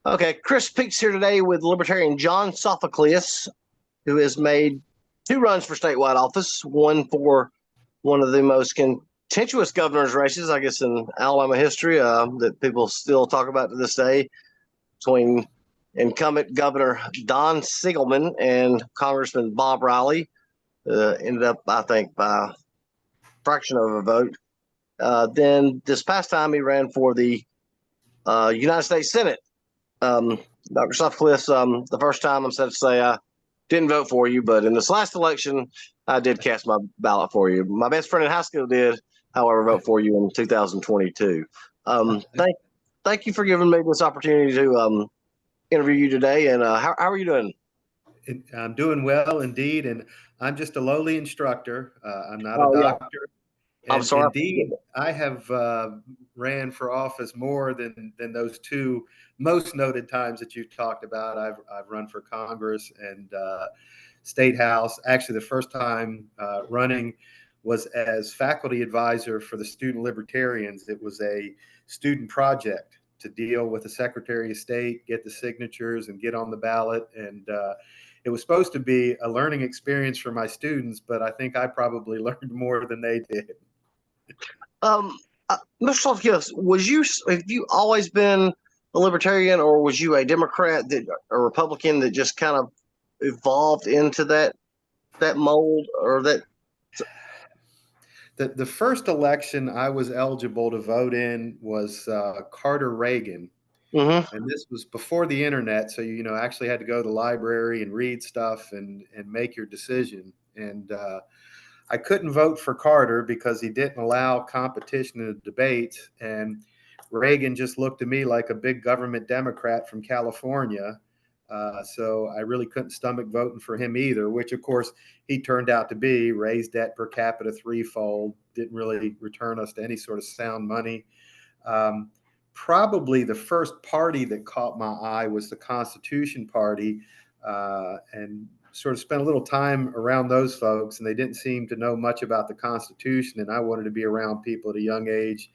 Okay, Chris Peaks here today with Libertarian John Sophocleus, who has made two runs for statewide office, one for one of the most contentious governor's races, I guess, in Alabama history that people still talk about to this day, between incumbent Governor Don Siegelman and Congressman Bob Riley. Ended up, I think, by a fraction of a vote. Then this past time, he ran for the United States Senate. Dr. Sutcliffe, the first time I'm sad to say I didn't vote for you, but in this last election, I did cast my ballot for you. My best friend in high school did, however, vote for you in 2022. Thank you for giving me this opportunity to interview you today. And how are you doing? I'm doing well indeed, and I'm just a lowly instructor. I'm not a Oh yeah, doctor, I'm and sorry. indeed, I have ran for office more than those two most noted times that you talked about. I've run for Congress and State House. Actually, the first time running was as faculty advisor for the student libertarians. It was a student project to deal with the Secretary of State, get the signatures, and get on the ballot. And it was supposed to be a learning experience for my students, but I think I probably learned more than they did. Um, Mr. Sophocleus, have you always been a libertarian, or was you a Democrat a Republican that just kind of evolved into that mold, or that? The first election I was eligible to vote in was Carter Reagan. Mm-hmm. And this was before the internet, so actually had to go to the library and read stuff and make your decision. And I couldn't vote for Carter because he didn't allow competition in the debates. And Reagan just looked to me like a big government Democrat from California. So I really couldn't stomach voting for him either, which of course he turned out to be. Raised debt per capita threefold, didn't really return us to any sort of sound money. Probably the first party that caught my eye was the Constitution Party, and sort of spent a little time around those folks, and they didn't seem to know much about the Constitution. And I wanted to be around people at a young age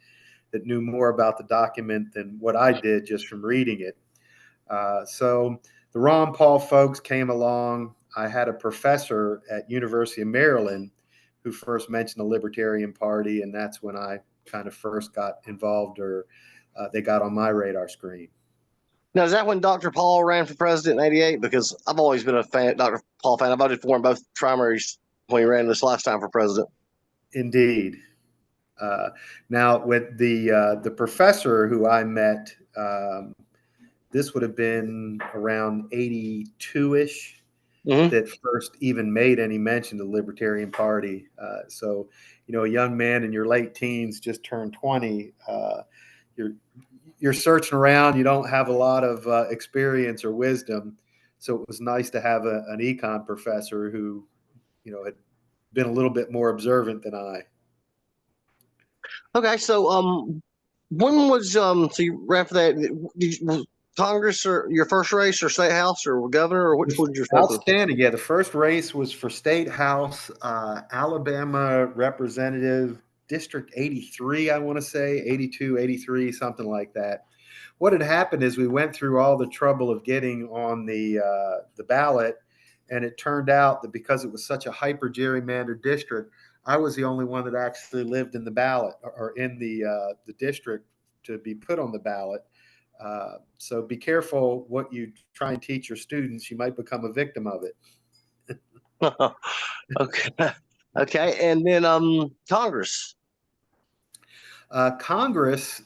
that knew more about the document than what I did just from reading it. So the Ron Paul folks came along. I had a professor at University of Maryland who first mentioned the Libertarian Party, and that's when I kind of first got involved, or they got on my radar screen. Now, is that when Dr. Paul ran for president in '88? Because I've always been a Dr. Paul fan. I voted for him both primaries when he ran this last time for president. Indeed. Now, with the professor who I met, this would have been around 82-ish, Mm-hmm. that first even made any mention of the Libertarian Party. So, a young man in your late teens, just turned 20, you're searching around. You don't have a lot of experience or wisdom. So it was nice to have an econ professor who, had been a little bit more observant than I. Okay, so when was so you ran for that? Was Congress or your first race, or state house, or governor, or which was your first? Outstanding. Yeah, the first race was for State House, Alabama Representative District 83, I want to say, 82, 83, something like that. What had happened is we went through all the trouble of getting on the ballot, and it turned out that because it was such a hyper gerrymandered district, I was the only one that actually lived in the ballot, or in the district, to be put on the ballot. So be careful what you try and teach your students. You might become a victim of it. Okay, okay, and then Congress. Congress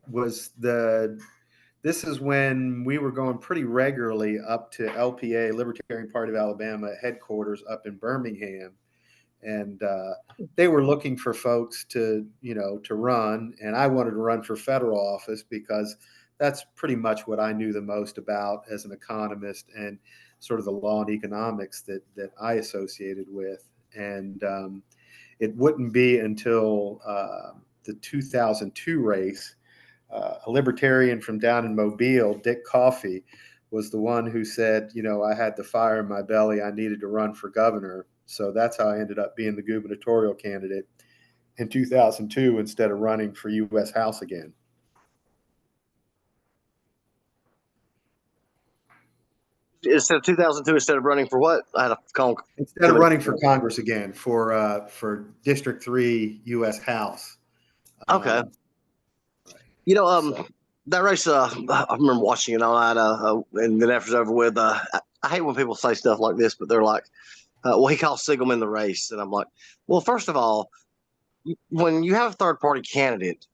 was this is when we were going pretty regularly up to LPA, Libertarian Party of Alabama headquarters up in Birmingham. And they were looking for folks to run. And I wanted to run for federal office because that's pretty much what I knew the most about as an economist, and sort of the law and economics that I associated with. And it wouldn't be until the 2002 race, a libertarian from down in Mobile, Dick Coffey, was the one who said, I had the fire in my belly. I needed to run for governor. So that's how I ended up being the gubernatorial candidate in 2002 instead of running for U.S. House again. instead of 2002, instead of running for what? I had a call. Instead of running for Congress again for District 3 U.S. House. Okay. That race, I remember watching it all night, and then after it's over with, I hate when people say stuff like this, but they're like, well, he calls Sigelman the race. And I'm like, well, first of all, when you have a third party candidate,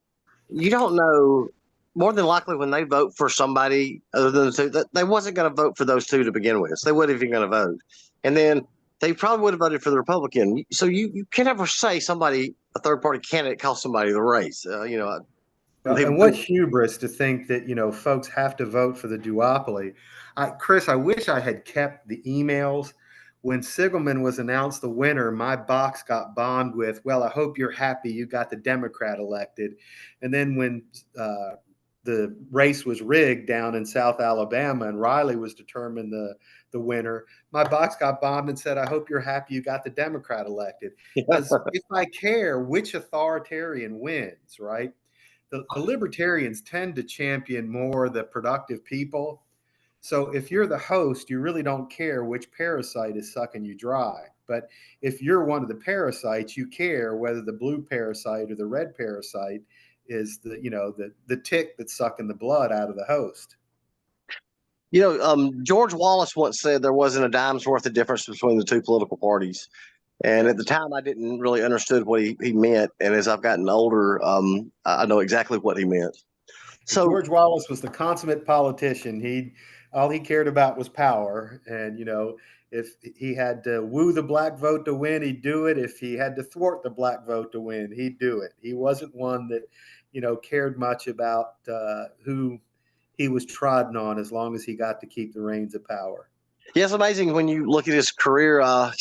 you don't know, more than likely when they vote for somebody other than the two, that they wasn't going to vote for those two to begin with. So they wasn't even going to vote. And then they probably would have voted for the Republican. So you can never say somebody, a third party candidate, calls somebody the race. And what hubris to think that, folks have to vote for the duopoly. Chris, I wish I had kept the emails. When Sigelman was announced the winner, my box got bombed with, well, I hope you're happy you got the Democrat elected. And then when the race was rigged down in South Alabama and Riley was determined the winner, my box got bombed and said, I hope you're happy you got the Democrat elected. Because if I care which authoritarian wins, right? The libertarians tend to champion more the productive people. So if you're the host, you really don't care which parasite is sucking you dry. But if you're one of the parasites, you care whether the blue parasite or the red parasite is the tick that's sucking the blood out of the host. George Wallace once said there wasn't a dime's worth of difference between the two political parties. And at the time, I didn't really understood what he meant. And as I've gotten older, I know exactly what he meant. So George Wallace was the consummate politician. All he cared about was power. And, if he had to woo the black vote to win, he'd do it. If he had to thwart the black vote to win, he'd do it. He wasn't one that, cared much about who he was trodden on as long as he got to keep the reins of power. Yeah, it's amazing when you look at his career. I'm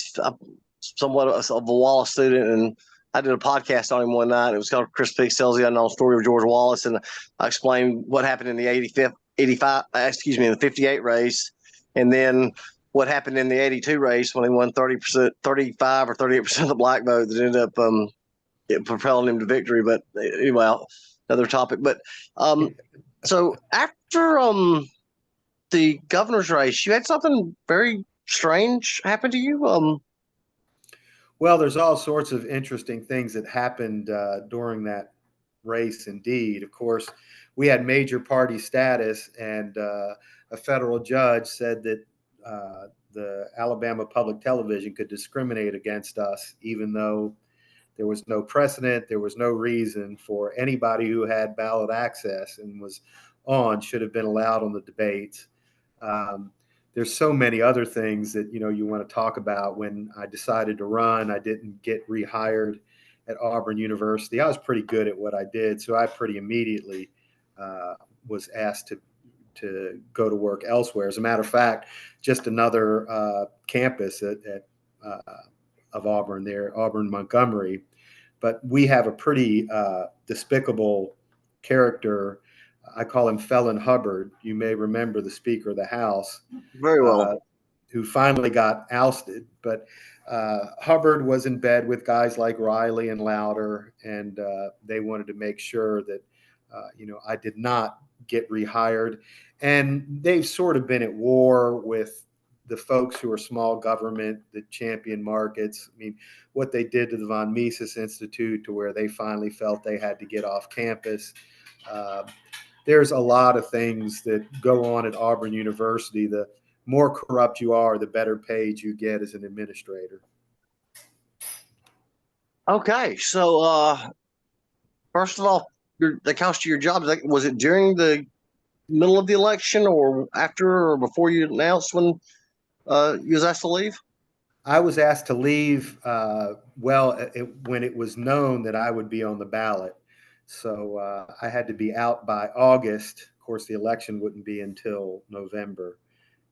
somewhat of a Wallace student, and I did a podcast on him one night. It was called Chris Peak Tells the Unknown Story of George Wallace, and I explained what happened in the 58 race, and then what happened in the 82 race when he won 30%, 35 or 38% of the black vote that ended up propelling him to victory. But anyway, another topic. But so after the governor's race, you had something very strange happen to you. Well, there's all sorts of interesting things that happened during that race. Indeed, of course, we had major party status, and a federal judge said that the Alabama Public Television could discriminate against us, even though there was no precedent, there was no reason for anybody who had ballot access and was should have been allowed on the debates. There's so many other things that, you want to talk about. When I decided to run, I didn't get rehired at Auburn University. I was pretty good at what I did, so I pretty immediately was asked to go to work elsewhere. As a matter of fact, just another campus of Auburn there, Auburn Montgomery. But we have a pretty despicable character. I call him Felon Hubbard. You may remember the Speaker of the House. Very well. Who finally got ousted. But Hubbard was in bed with guys like Riley and Louder, and they wanted to make sure that, I did not get rehired. And they've sort of been at war with the folks who are small government that champion markets. I mean, what they did to the Von Mises Institute, to where they finally felt they had to get off campus. There's a lot of things that go on at Auburn University. The more corrupt you are, the better paid you get as an administrator. Okay, so first of all, they cost you your job. Was it during the middle of the election, or after, or before you announced when you was asked to leave? I was asked to leave when it was known that I would be on the ballot. So I had to be out by August. Of course, the election wouldn't be until November.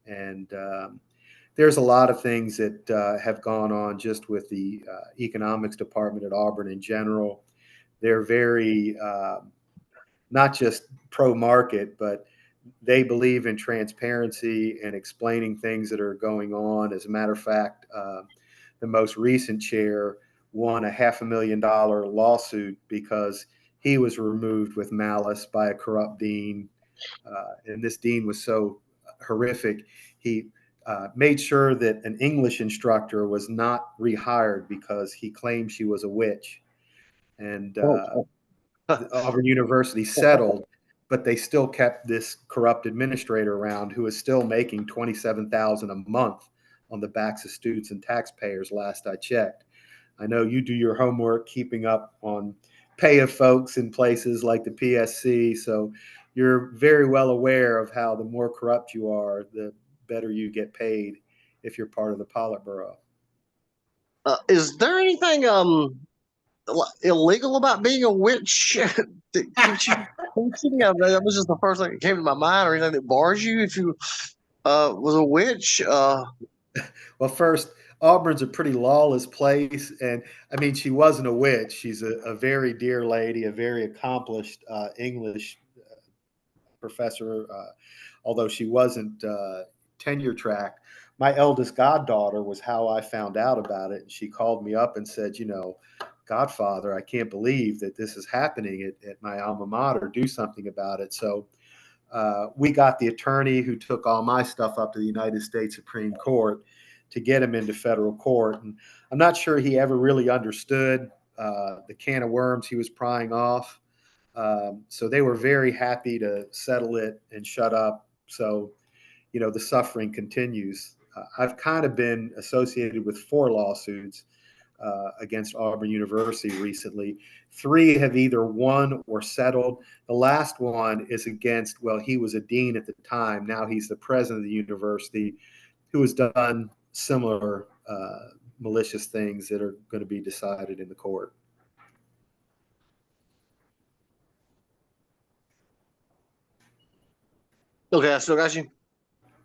And there's a lot of things that have gone on just with the economics department at Auburn in general. They're very, not just pro-market, but they believe in transparency and explaining things that are going on. As a matter of fact, the most recent chair won a $500,000 lawsuit because he was removed with malice by a corrupt dean. And this dean was so horrific. He made sure that an English instructor was not rehired because he claimed she was a witch. And Oh, Auburn University settled, but they still kept this corrupt administrator around who is still making $27,000 a month on the backs of students and taxpayers. Last I checked, I know you do your homework, keeping up on pay of folks in places like the PSC, so you're very well aware of how the more corrupt you are, the better you get paid if you're part of the Politburo. is there anything illegal about being a witch that keeps you teaching? That was just the first thing that came to my mind, or anything that bars you if you was a witch. Well, first, Auburn's a pretty lawless place. And I mean, she wasn't a witch. She's a very dear lady, a very accomplished English professor, although she wasn't tenure track. My eldest goddaughter was how I found out about it. And she called me up and said, you know, Godfather, I can't believe that this is happening at my alma mater. Do something about it. So we got the attorney who took all my stuff up to the United States Supreme Court to get him into federal court. And I'm not sure he ever really understood the can of worms he was prying off. So they were very happy to settle it and shut up. So, you know, the suffering continues. I've kind of been associated with 4 lawsuits against Auburn University recently. 3 have either won or settled. The last one is against, well, he was a dean at the time. Now he's the president of the university, who has done similar malicious things that are going to be decided in the court. Okay, I still got you.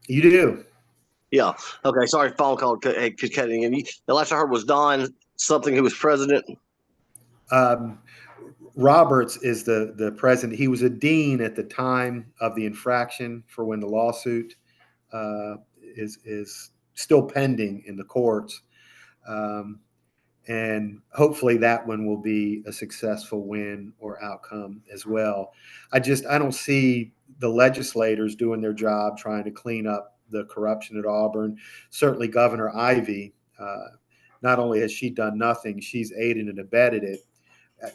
You do. Yeah. Okay. Sorry, phone call cutting in. The last I heard was Don something who was president. Roberts is the president. He was a dean at the time of the infraction for when the lawsuit is still pending in the courts. And hopefully that one will be a successful win or outcome as well. I don't see the legislators doing their job trying to clean up the corruption at Auburn. Certainly Governor Ivey, not only has she done nothing, she's aided and abetted it.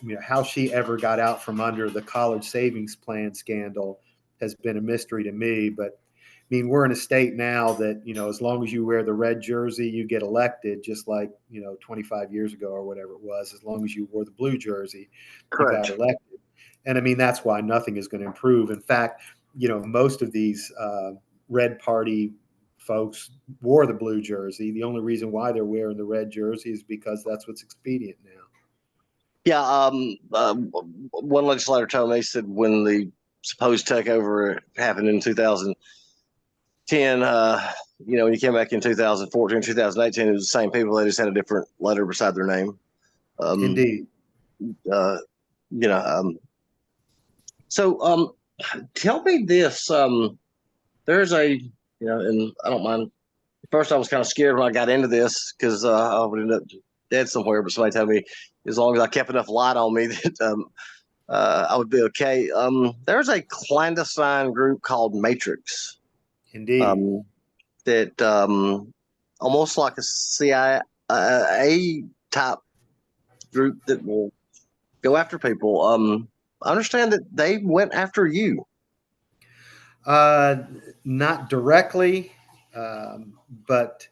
You know, how she ever got out from under the college savings plan scandal has been a mystery to me. But I mean, we're in a state now that, you know, as long as you wear the red jersey, you get elected, just like, you know, 25 years ago or whatever it was. As long as you wore the blue jersey, you got Correct. elected. And I mean, that's why nothing is going to improve. In fact, you know, most of these red party folks wore the blue jersey. The only reason why they're wearing the red jersey is because that's what's expedient now. Yeah. One legislator told me, he said when the supposed takeover happened in 2010, when you came back in 2014, 2018, it was the same people. They just had a different letter beside their name. Indeed. Uh, you know, so tell me this. There's and I don't mind. At first, I was kind of scared when I got into this because I would end up dead somewhere. But somebody told me as long as I kept enough light on me that I would be okay. There's a clandestine group called Matrix. Indeed. That almost like a CIA type group that will go after people. I understand that they went after you. Not directly, but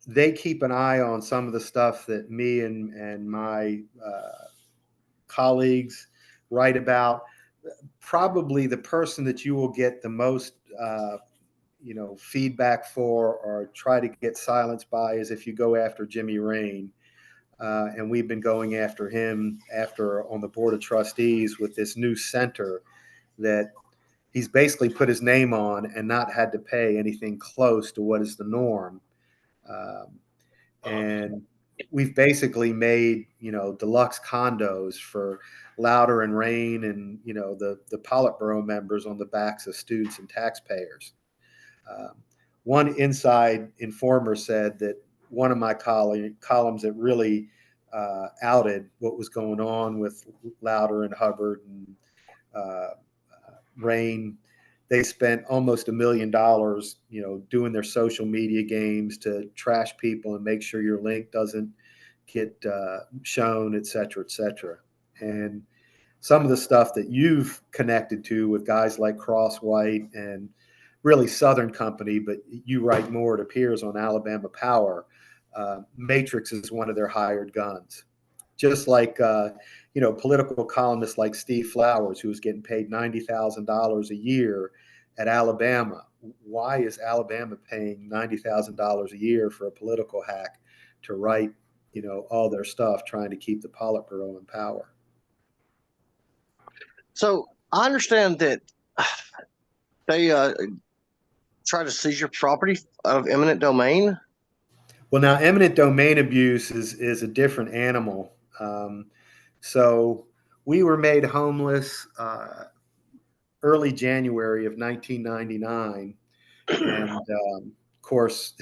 they keep an eye on some of the stuff that me and my colleagues write about. Probably the person that you will get the most feedback for or try to get silenced by is if you go after Jimmy Rain. And we've been going after him on the board of trustees with this new center that he's basically put his name on and not had to pay anything close to what is the norm. And we've basically made, deluxe condos for Louder and Rain and, the Politburo members on the backs of students and taxpayers. One inside informer said that one of my columns that really outed what was going on with Louder and Hubbard and Rain they spent almost $1 million, doing their social media games to trash people and make sure your link doesn't get shown, et cetera, et cetera. And some of the stuff that you've connected to with guys like Cross White and really Southern Company, but you write more, it appears, on Alabama Power. Matrix is one of their hired guns. Just like, political columnists like Steve Flowers, who was getting paid $90,000 a year at Alabama. Why is Alabama paying $90,000 a year for a political hack to write, all their stuff, trying to keep the Politburo in power? So I understand that they try to seize your property of eminent domain. Well, now eminent domain abuse is a different animal. So we were made homeless early January of 1999, and of course,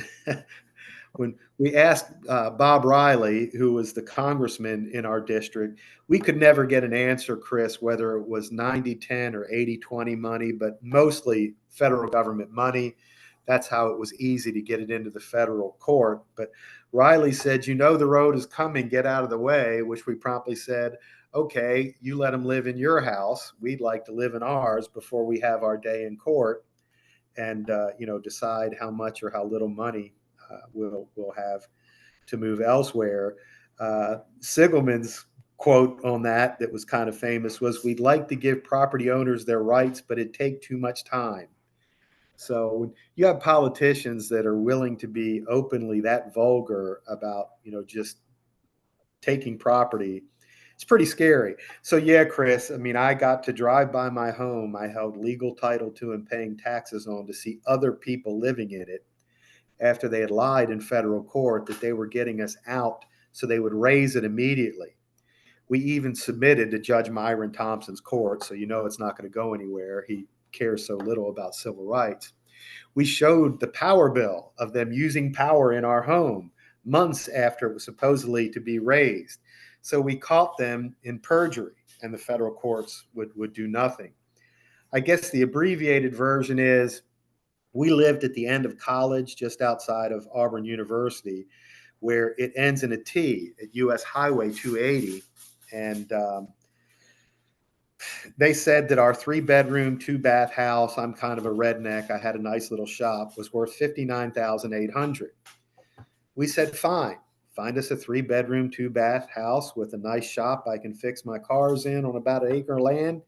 when we asked Bob Riley, who was the congressman in our district, we could never get an answer, Chris, whether it was 90-10 or 80-20 money, but mostly federal government money. That's how it was easy to get it into the federal court. But Riley said, the road is coming, get out of the way, which we promptly said, okay, you let them live in your house. We'd like to live in ours before we have our day in court and, decide how much or how little money we'll have to move elsewhere. Sigelman's quote on that was kind of famous was, we'd like to give property owners their rights, but it'd take too much time. So when you have politicians that are willing to be openly that vulgar about, just taking property, it's pretty scary. So yeah, Chris, I got to drive by my home. I held legal title to and paying taxes on to see other people living in it after they had lied in federal court that they were getting us out so they would raise it immediately. We even submitted to Judge Myron Thompson's court, so it's not going to go anywhere. He cares so little about civil rights. We showed the power bill of them using power in our home months after it was supposedly to be raised. So we caught them in perjury, and the federal courts would do nothing. I guess the abbreviated version is, we lived at the end of college just outside of Auburn University, where it ends in a T at US Highway 280. And they said that our 3-bedroom, 2-bath house, I'm kind of a redneck, I had a nice little shop, was worth $59,800. We said, fine, find us a 3-bedroom, 2-bath house with a nice shop I can fix my cars in on about an acre of land,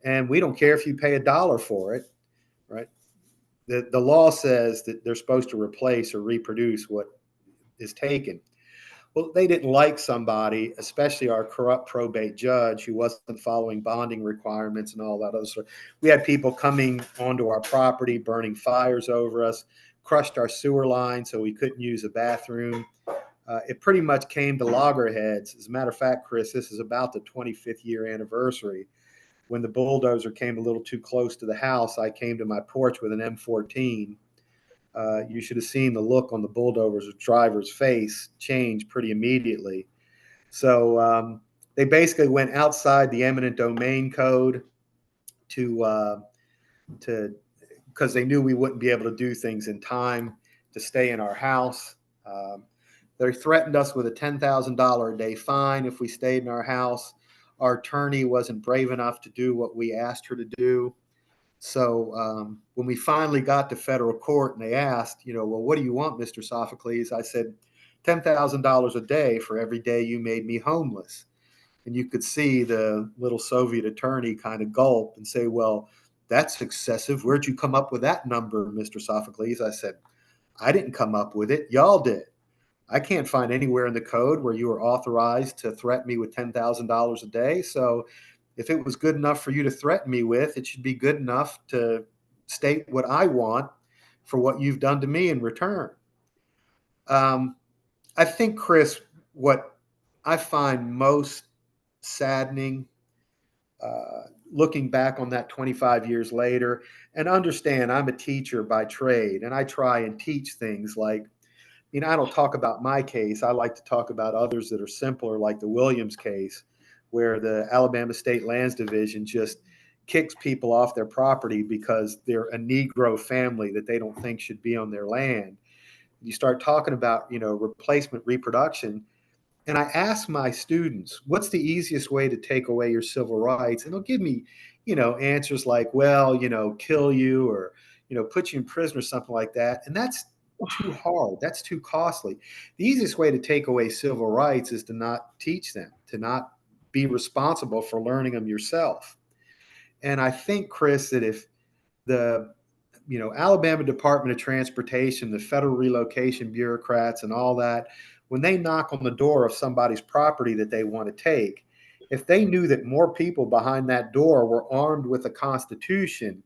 and we don't care if you pay $1 for it, right? The law says that they're supposed to replace or reproduce what is taken. Well, they didn't like somebody, especially our corrupt probate judge, who wasn't following bonding requirements and all that other stuff. We had people coming onto our property, burning fires over us, crushed our sewer line so we couldn't use a bathroom. It pretty much came to loggerheads. As a matter of fact, Chris, this is about the 25th year anniversary. When the bulldozer came a little too close to the house, I came to my porch with an M14. You should have seen the look on the bulldozer's driver's face change pretty immediately. So they basically went outside the eminent domain code to because they knew we wouldn't be able to do things in time to stay in our house. They threatened us with a $10,000 a day fine if we stayed in our house. Our attorney wasn't brave enough to do what we asked her to do. So when we finally got to federal court and they asked, well, what do you want, Mr. Sophocles? I said, $10,000 a day for every day you made me homeless. And you could see the little Soviet attorney kind of gulp and say, well, that's excessive. Where'd you come up with that number, Mr. Sophocles? I said, I didn't come up with it. Y'all did. I can't find anywhere in the code where you were authorized to threaten me with $10,000 a day. So if it was good enough for you to threaten me with, it should be good enough to state what I want for what you've done to me in return. I think, Chris, what I find most saddening, looking back on that 25 years later, and understand I'm a teacher by trade, and I try and teach things like, I don't talk about my case. I like to talk about others that are simpler, like the Williams case, where the Alabama State Lands Division just kicks people off their property because they're a Negro family that they don't think should be on their land. You start talking about, replacement reproduction. And I ask my students, what's the easiest way to take away your civil rights? And they'll give me, answers like, well, kill you, or, put you in prison or something like that. And that's too hard. That's too costly. The easiest way to take away civil rights is to not teach them, to not be responsible for learning them yourself. And I think, Chris, that if the Alabama Department of Transportation, the federal relocation bureaucrats and all that, when they knock on the door of somebody's property that they want to take, if they knew that more people behind that door were armed with the Constitution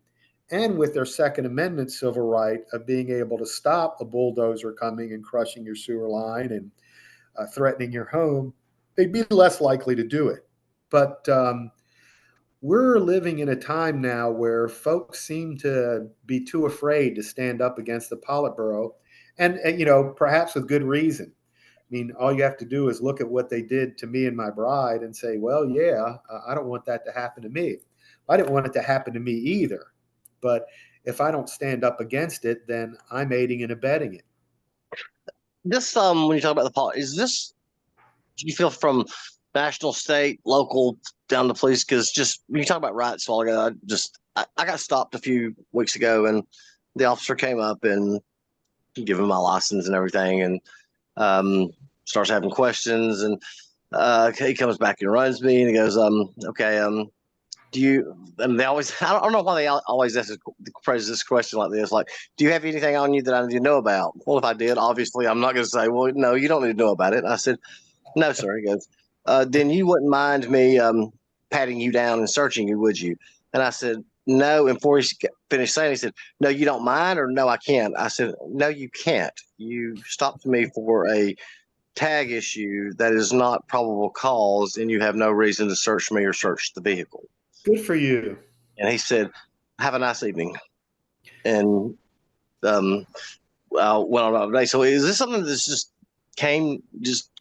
and with their Second Amendment civil right of being able to stop a bulldozer coming and crushing your sewer line and threatening your home, they'd be less likely to do it. But we're living in a time now where folks seem to be too afraid to stand up against the Politburo, and perhaps with good reason. I mean, all you have to do is look at what they did to me and my bride and say, well, yeah, I don't want that to happen to me. I didn't want it to happen to me either. But if I don't stand up against it, then I'm aiding and abetting it. This when you talk about the politics, is this, do you feel, from national, state, local, down to police? Because just when you talk about rights a while ago, I got stopped a few weeks ago, and the officer came up and gave him my license and everything, and starts having questions, and he comes back and runs me, and he goes, okay, do you? And they always, I don't know why they always phrase this question like this, like, do you have anything on you that I need to know about? Well, if I did, obviously, I'm not going to say, well, no, you don't need to know about it. I said, no, sir. He goes, then you wouldn't mind me patting you down and searching you, would you? And I said, no. And before he finished saying, he said, no, you don't mind, or no, I can't. I said, no, you can't. You stopped me for a tag issue that is not probable cause, and you have no reason to search me or search the vehicle. Good for you. And he said, have a nice evening. And went on another day. So is this something that's just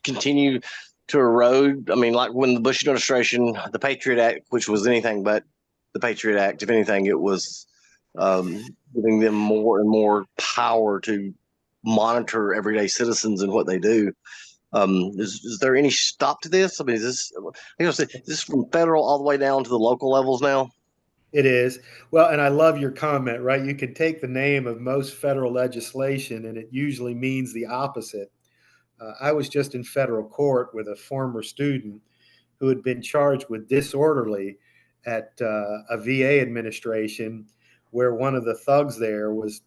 continue to erode? I mean, like when the Bush administration, the Patriot Act, which was anything but the Patriot Act, if anything, it was giving them more and more power to monitor everyday citizens and what they do. Is there any stop to this? I mean, is this from federal all the way down to the local levels now? It is. Well, and I love your comment, right? You can take the name of most federal legislation and it usually means the opposite. I was just in federal court with a former student who had been charged with disorderly at a VA administration where one of the thugs there was,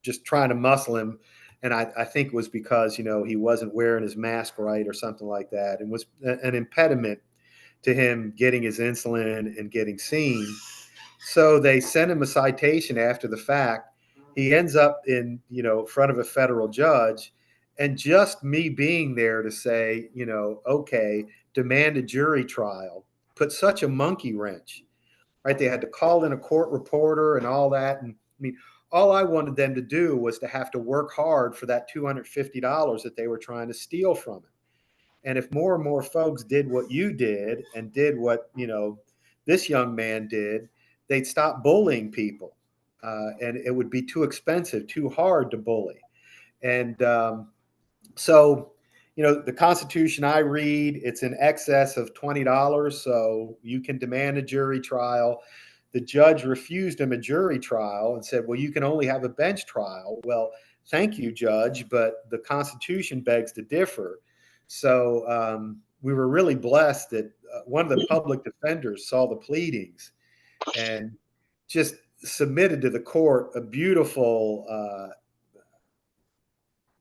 just trying to muscle him. And I think it was because, he wasn't wearing his mask right or something like that, and was an impediment to him getting his insulin and getting seen. So they sent him a citation after the fact. He ends up in, front of a federal judge. And just me being there to say, okay, demand a jury trial, put such a monkey wrench, right? They had to call in a court reporter and all that. And I mean, all I wanted them to do was to have to work hard for that $250 that they were trying to steal from him. And if more and more folks did what you did and did what, this young man did, they'd stop bullying people. And it would be too expensive, too hard to bully. And so, the Constitution I read, it's in excess of $20. So you can demand a jury trial. The judge refused him a jury trial and said, well, you can only have a bench trial. Well, thank you, Judge, but the Constitution begs to differ. So we were really blessed that one of the public defenders saw the pleadings and just submitted to the court a beautiful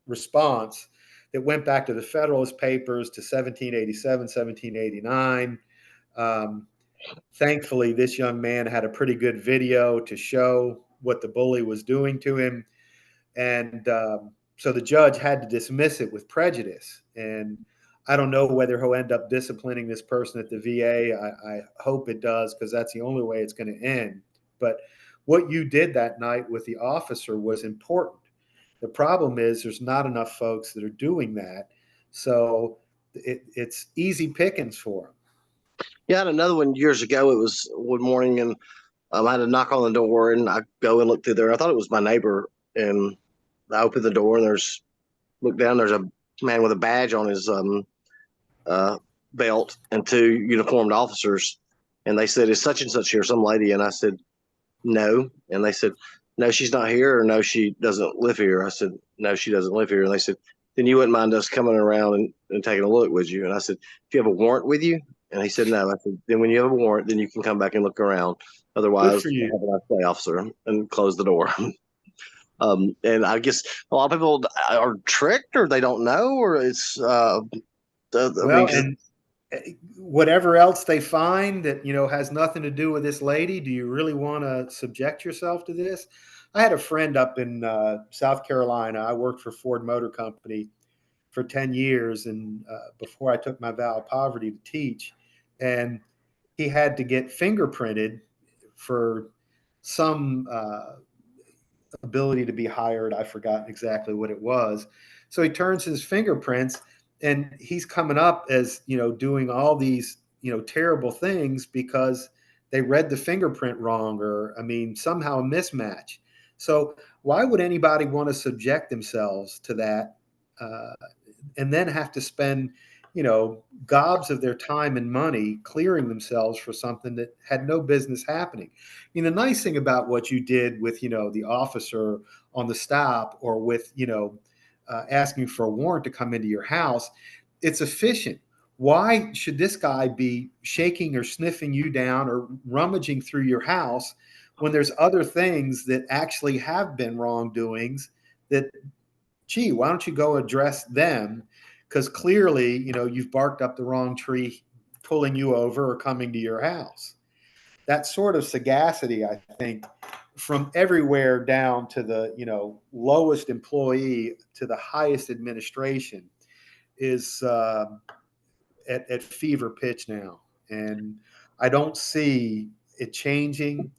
response that went back to the Federalist Papers to 1787, 1789. Thankfully, this young man had a pretty good video to show what the bully was doing to him. And so the judge had to dismiss it with prejudice. And I don't know whether he'll end up disciplining this person at the VA. I hope it does, because that's the only way it's going to end. But what you did that night with the officer was important. The problem is there's not enough folks that are doing that. So it's easy pickings for them. Yeah, I had another one years ago. It was one morning, and I had a knock on the door, and I go and look through there. I thought it was my neighbor, and I open the door, and look down. There's a man with a badge on his uh, belt and two uniformed officers, and they said, "Is such and such here?" Some lady, and I said, "No," and they said, "No, she's not here," or "No, she doesn't live here." I said, "No, she doesn't live here," and they said, "Then you wouldn't mind us coming around and taking a look, would you?" And I said, "Do you have a warrant with you?" And he said, "No." I said, "Then when you have a warrant, then you can come back and look around. Good Otherwise, for you. have a nice day, officer," and close the door. And I guess a lot of people are tricked, or they don't know, or it's. I mean, Well, and whatever else they find that, has nothing to do with this lady, do you really want to subject yourself to this? I had a friend up in South Carolina. I worked for Ford Motor Company for 10 years, and before I took my vow of poverty to teach, and he had to get fingerprinted for some ability to be hired. I forgot exactly what it was. So he turns his fingerprints, and he's coming up as, doing all these, terrible things because they read the fingerprint wrong, or, I mean, somehow a mismatch. So why would anybody want to subject themselves to that, uh, and then have to spend, gobs of their time and money clearing themselves for something that had no business happening? The nice thing about what you did with, the officer on the stop, or with, asking for a warrant to come into your house, it's efficient. Why should this guy be shaking or sniffing you down or rummaging through your house when there's other things that actually have been wrongdoings that, gee, why don't you go address them? Because clearly, you've barked up the wrong tree, pulling you over or coming to your house. That sort of sagacity, I think, from everywhere down to the, lowest employee to the highest administration, is at fever pitch now. And I don't see it changing.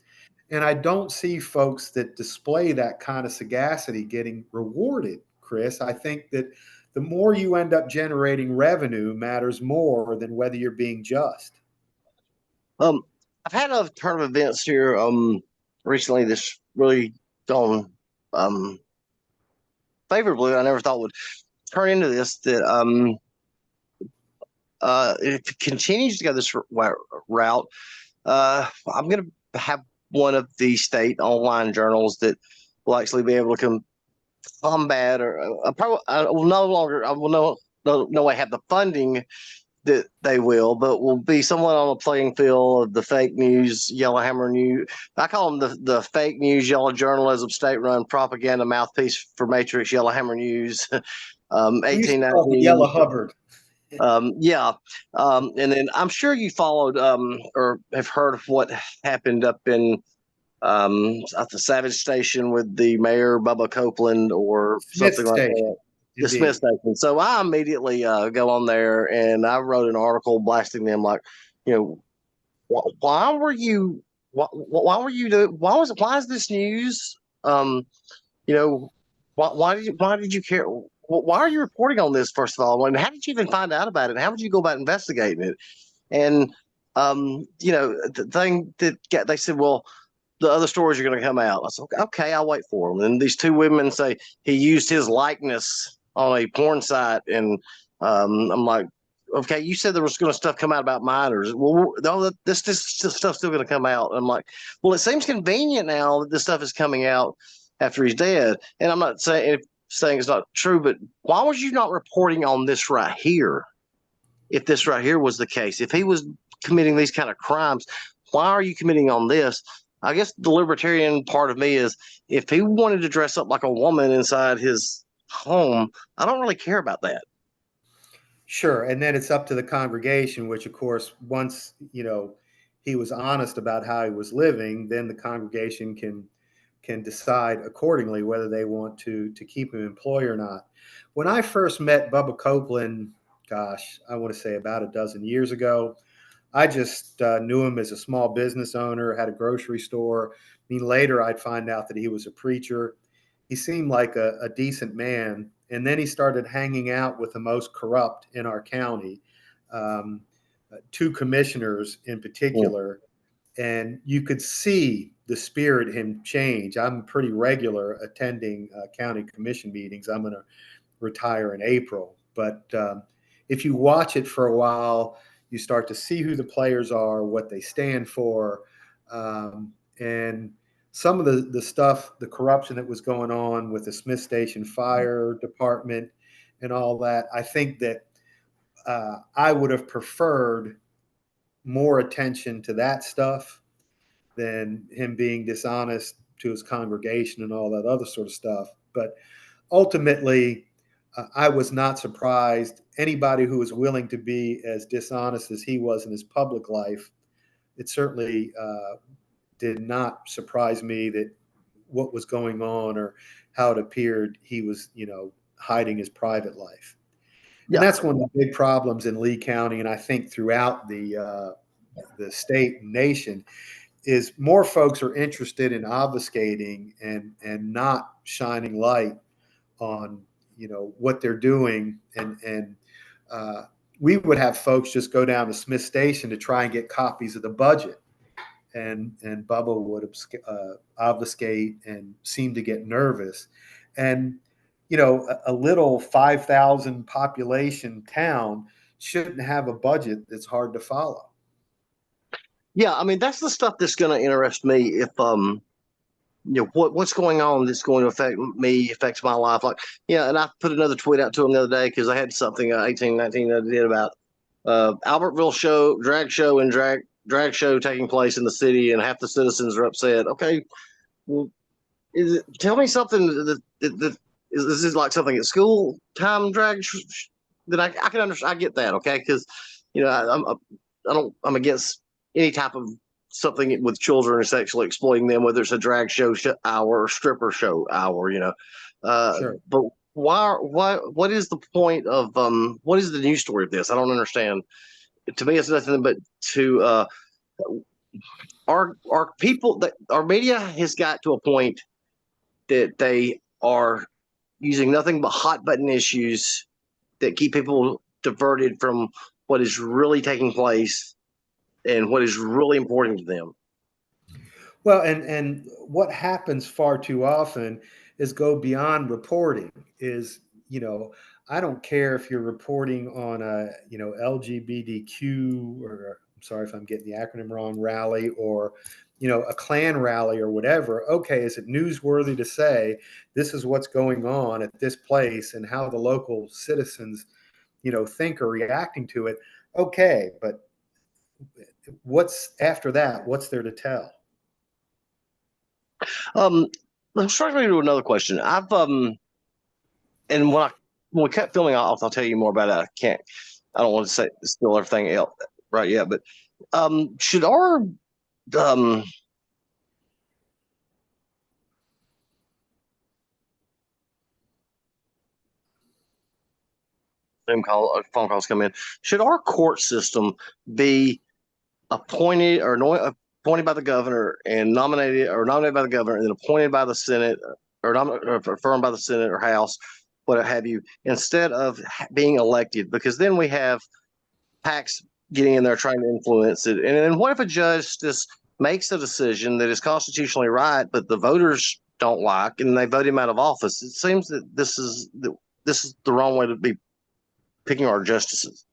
And I don't see folks that display that kind of sagacity getting rewarded, Chris. I think that the more you end up generating revenue matters more than whether you're being just. um, I've had a turn of events here recently that's really gone favorably. I never thought would turn into this. That if it continues to go this route, I'm going to have one of the state online journals that will actually be able to combat, or probably I will no longer, I will no way have the funding that they will, but will be somewhat on a playing field of the fake news, Yellowhammer News. I call them the fake news, yellow journalism, state-run propaganda mouthpiece for Matrix, Yellowhammer News, We used to call it Yellow 1819. Hubbard. Yeah. And then I'm sure you followed or have heard of what happened up in at the Savage Station with the mayor, Bubba Copeland, or Smith something like Station, that. The Smith indeed. Station. So I immediately go on there and I wrote an article blasting them like, you know, why were you, why were you, why is this news? Um, you know, why did you care? Why are you reporting on this, first of all? And how did you even find out about it? How would you go about investigating it? And, the thing that they said, well, the other stories are going to come out. I said, okay, I'll wait for them. And these two women say he used his likeness on a porn site. And I'm like, okay, you said there was going to stuff come out about minors. Well, no, this stuff's still going to come out. I'm like, well, it seems convenient now that this stuff is coming out after he's dead. And I'm not saying it's not true, but why was you not reporting on this right here? If this right here was the case, if he was committing these kind of crimes, why are you committing on this? I guess the libertarian part of me is, if he wanted to dress up like a woman inside his home, I don't really care about that. Sure. And then it's up to the congregation, which, of course, once, he was honest about how he was living, then the congregation can decide accordingly whether they want to keep him employed or not. When I first met Bubba Copeland, gosh, I want to say about a dozen years ago, I just knew him as a small business owner, had a grocery store. I mean, later I'd find out that he was a preacher. He seemed like a decent man. And then he started hanging out with the most corrupt in our county. Um, two commissioners in particular, and you could see the spirit in him change. I'm pretty regular attending county commission meetings. I'm going to retire in April, but if you watch it for a while, you start to see who the players are, what they stand for, and some of the stuff, the corruption that was going on with the Smith Station Fire Department and all that. I think that I would have preferred more attention to that stuff than him being dishonest to his congregation and all that other sort of stuff. But ultimately, I was not surprised. Anybody who was willing to be as dishonest as he was in his public life, it certainly did not surprise me that what was going on or how it appeared he was, hiding his private life. And that's one of the big problems in Lee County, and I think throughout the state and nation, is more folks are interested in obfuscating and not shining light on what they're doing, and we would have folks just go down to Smith Station to try and get copies of the budget, and Bubba would obfuscate and seem to get nervous, and a little 5,000 population town shouldn't have a budget that's hard to follow. Yeah, I mean that's the stuff that's going to interest me. If what's going on that's going to affect me, affects my life. Like, and I put another tweet out to him the other day because I had something 1819 that I did about Albertville drag show and drag show taking place in the city, and half the citizens are upset. Okay, well, tell me something that is this like something at school time drag that I can understand. I get that, okay, because I'm against any type of something with children and sexually exploiting them, whether it's a drag show hour or stripper show hour, Sure. But what is the point of what is the news story of this? I don't understand. To me, it's nothing but to our people that our media has got to a point that they are using nothing but hot button issues that keep people diverted from what is really taking place and what is really important to them. Well, and what happens far too often is go beyond reporting. I don't care if you're reporting on a LGBTQ, or I'm sorry if I'm getting the acronym wrong, rally, or a Klan rally or whatever. Okay, is it newsworthy to say this is what's going on at this place and how the local citizens think or reacting to it? Okay, but what's after that? What's there to tell? Let's try to do another question. I've and when we kept filming, I'll tell you more about it. I don't want to say still everything else right yet, but should our phone calls come in? Should our court system be appointed by the governor and nominated by the governor and then appointed by the Senate or affirmed by the Senate or House, what have you, instead of being elected? Because then we have PACs getting in there trying to influence it. And what if a judge just makes a decision that is constitutionally right, but the voters don't like, and they vote him out of office? It seems that this is the wrong way to be picking our justices.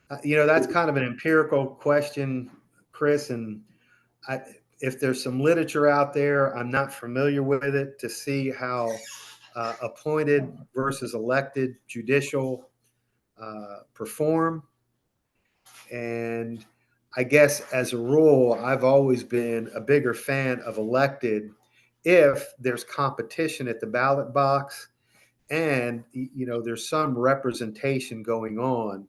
That's kind of an empirical question, Chris, and if there's some literature out there, I'm not familiar with it to see how appointed versus elected judicial perform. And I guess as a rule, I've always been a bigger fan of elected if there's competition at the ballot box and there's some representation going on.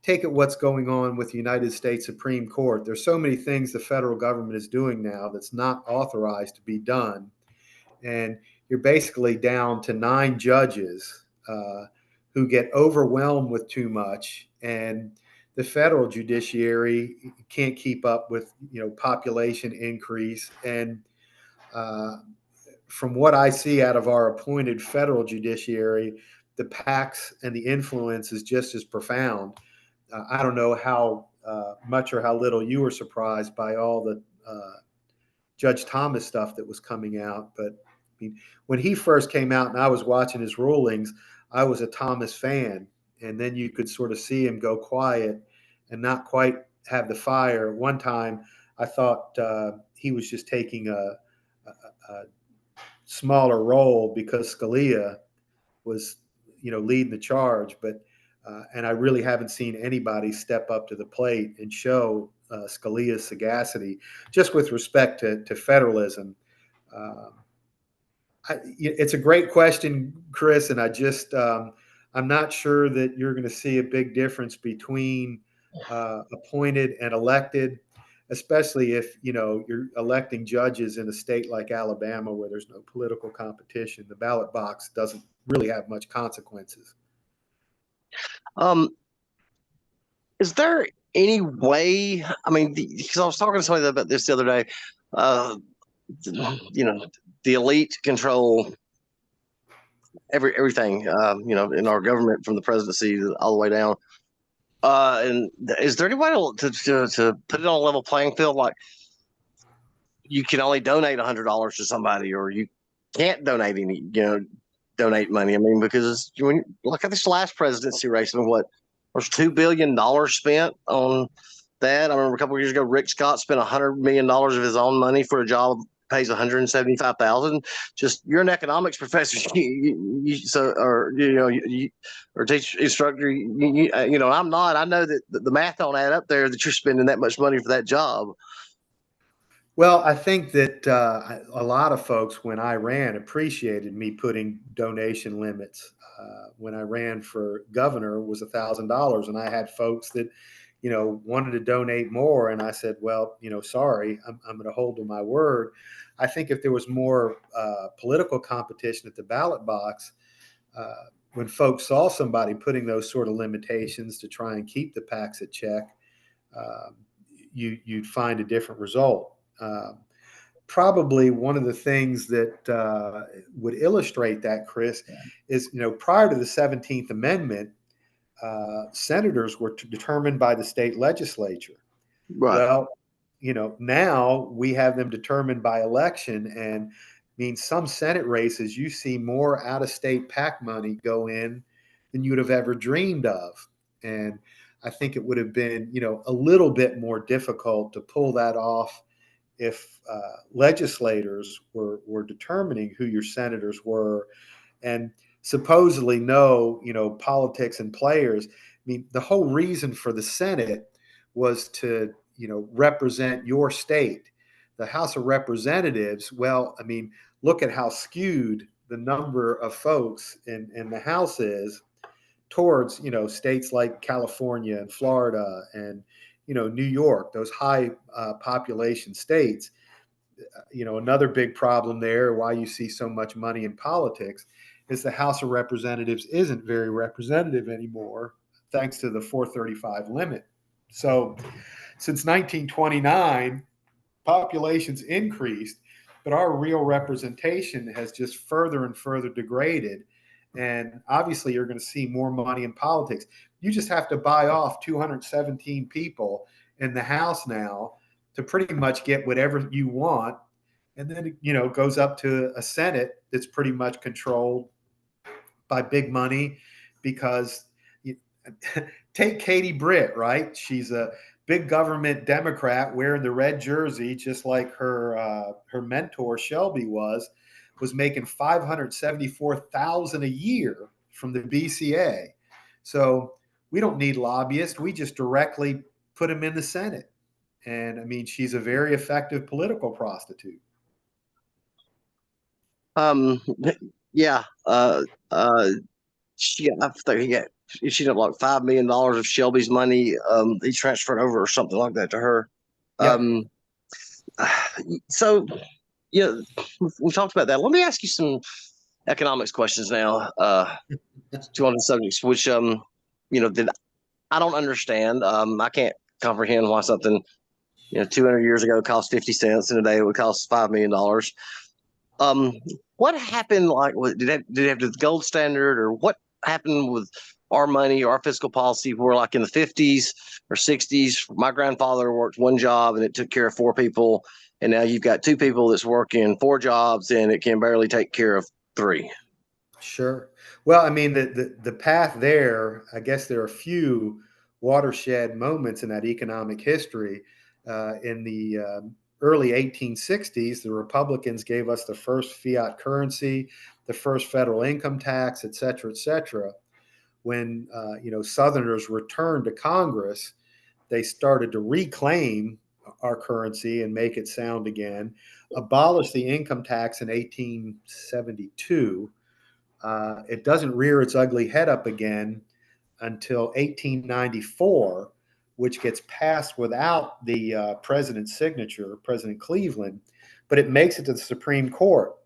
Take it what's going on with the United States Supreme Court. There's so many things the federal government is doing now that's not authorized to be done. And you're basically down to 9 judges who get overwhelmed with too much. And the federal judiciary can't keep up with, population increase. And from what I see out of our appointed federal judiciary, the PACs and the influence is just as profound. I don't know how much or how little you were surprised by all the Judge Thomas stuff that was coming out. But I mean, when he first came out and I was watching his rulings, I was a Thomas fan. And then you could sort of see him go quiet and not quite have the fire. One time I thought he was just taking a smaller role because Scalia was, leading the charge. But and I really haven't seen anybody step up to the plate and show Scalia's sagacity, just with respect to federalism. It's a great question, Chris, and I'm not sure that you're going to see a big difference between appointed and elected, especially if you're electing judges in a state like Alabama where there's no political competition. The ballot box doesn't really have much consequences. Is there any way? I mean, because I was talking to somebody about this the other day. The elite control everything. In our government, from the presidency all the way down. And is there any way to put it on a level playing field? Like, you can only donate $100 to somebody, or you can't donate donate money. I mean, because when you look at this last presidency race, and what was $2 billion spent on that. I remember a couple of years ago, Rick Scott spent $100 million of his own money for a job pays $175,000. Just, you're an economics professor, or teach instructor. I'm not. I know that the math don't add up there, that you're spending that much money for that job. Well, I think that a lot of folks, when I ran, appreciated me putting donation limits. When I ran for governor, was $1,000, and I had folks that, wanted to donate more, and I said, well, sorry, I'm going to hold to my word. I think if there was more political competition at the ballot box, when folks saw somebody putting those sort of limitations to try and keep the PACs at check, you'd find a different result. Probably one of the things that would illustrate that, Chris, is, prior to the 17th Amendment, senators were determined by the state legislature. Right. Well, now we have them determined by election, and means some Senate races, you see more out-of-state PAC money go in than you'd have ever dreamed of. And I think it would have been, a little bit more difficult to pull that off if legislators were determining who your senators were and supposedly know, politics and players. I mean, the whole reason for the Senate was to, represent your state. The House of Representatives, well, I mean, look at how skewed the number of folks in the House is towards, states like California and Florida and, New York, those high population states. Another big problem there, why you see so much money in politics, is the House of Representatives isn't very representative anymore, thanks to the 435 limit. So since 1929, populations increased, but our real representation has just further and further degraded. And obviously, you're going to see more money in politics. You just have to buy off 217 people in the House now to pretty much get whatever you want. And then, it goes up to a Senate that's pretty much controlled by big money, because take Katie Britt, right? She's a big government Democrat wearing the red jersey, just like her mentor Shelby was making $574,000 a year from the BCA. So we don't need lobbyists. We just directly put them in the Senate. And I mean, she's a very effective political prostitute. Yeah. She got like $5 million of Shelby's money. He transferred over or something like that to her. Yep. So, we talked about that. Let me ask you some economics questions now. Two on the subjects, which that I don't understand. I can't comprehend why something 200 years ago cost 50 cents, and today it would cost $5 million. What happened? Like, did it have the gold standard, or what happened with our money, our fiscal policy, were like in the 50s or 60s. My grandfather worked one job and it took care of four people. And now you've got two people that's working four jobs and it can barely take care of three. Sure. Well, I mean, the path there, I guess there are a few watershed moments in that economic history. In the early 1860s, the Republicans gave us the first fiat currency, the first federal income tax, et cetera, et cetera. When Southerners returned to Congress, they started to reclaim our currency and make it sound again, abolished the income tax in 1872. It doesn't rear its ugly head up again until 1894, which gets passed without the president's signature, President Cleveland, but it makes it to the Supreme Court.